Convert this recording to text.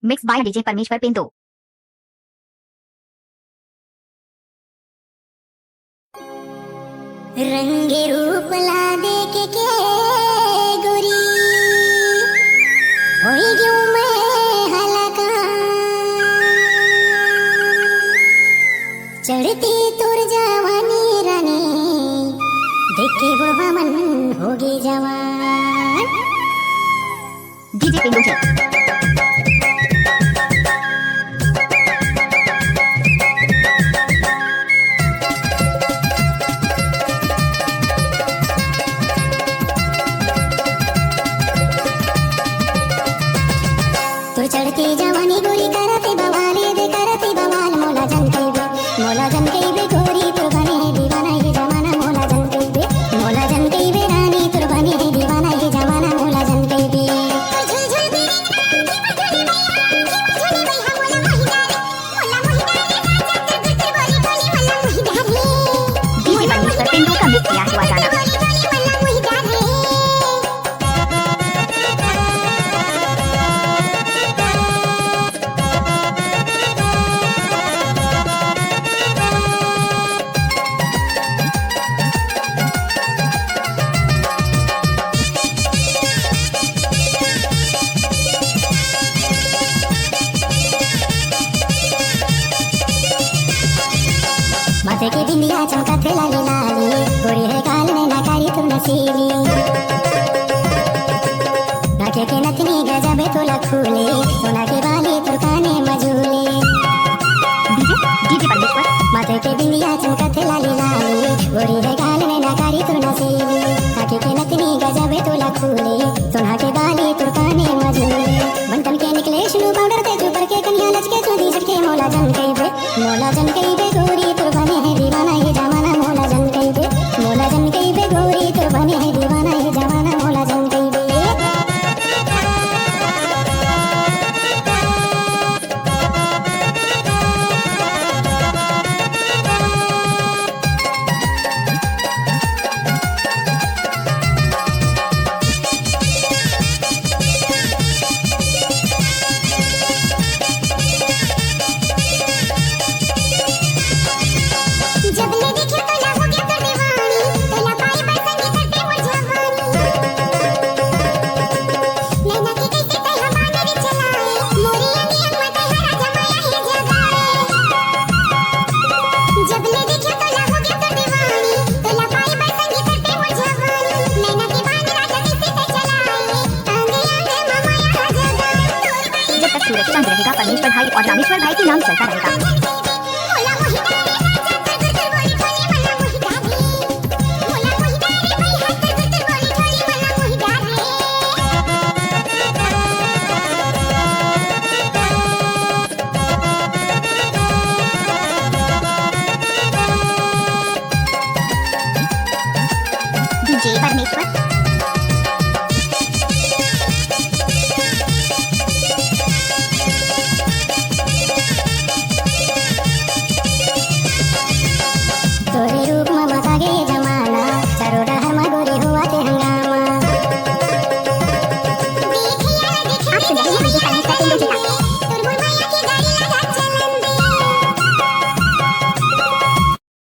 Mix by DJ परमेश्वर पिंटू। रंगे रूप ला दे के गोरी होई क्यों मैं हलका चढ़ती तुर जवानी रानी देख के बुढ़वा मन होगी जवान। डीजे पिंटू जी। तुर चढ़ती जवानी गोरी करती बवाल दे करती बवाल मोला जन कईबे गोरी तुर बने है दीवाना ये जमाना मोला जन कईबे रानी तुर बने है दीवाना ये जमाना मोला जन कईबे। डीजे परमेश्वर पिंटू का मिक्स किया हुआ गाना। माथे की बिंदिया चमकाते लाली लाली गोरी है गाल में नाकारी तुम नसीली नाके के नथनी गजबे तोला खूले सोना के बाली तुरकाने मजूले। डीजे परमेश्वर। माथे के बिंदिया चमकाते लाली लाली गोरी है गाल में नाकारी तुम नसीली नाके के नथनी गजबे तोला खूले सोना के बाली तुरकाने मजूले। बनतन के निकले शुरू पाउडर ते चुपर के कन्या लचके चोदी झटके मोला जन कईबे गोरी तुर बने है दीवाना ये जमाना मोला जन कईबे गोरी तुर बने है दीवाना ये जमाना मोला जन कईबे। जब ले देखी तो ला हो गया तो दीवानी तो ला पाई बरसंगी करते वो जवानी नैना की कैसे तय हमारे रे चलाए मोरी अनी अम्मा तय हरा जमाया ही जगाए। जब ले देखी तो ला हो गया तो दीवानी तो ला पाई बरसंगी करते वो जवानी नैना की बानी राजा किसे तय चलाए आंगे आंगे मामा यहाँ जगाए। जब तक सूरज चांद रहेगा परमेश्वर भाई और रामेश्वर भाई के नाम चलता रहेगा। मोला मोही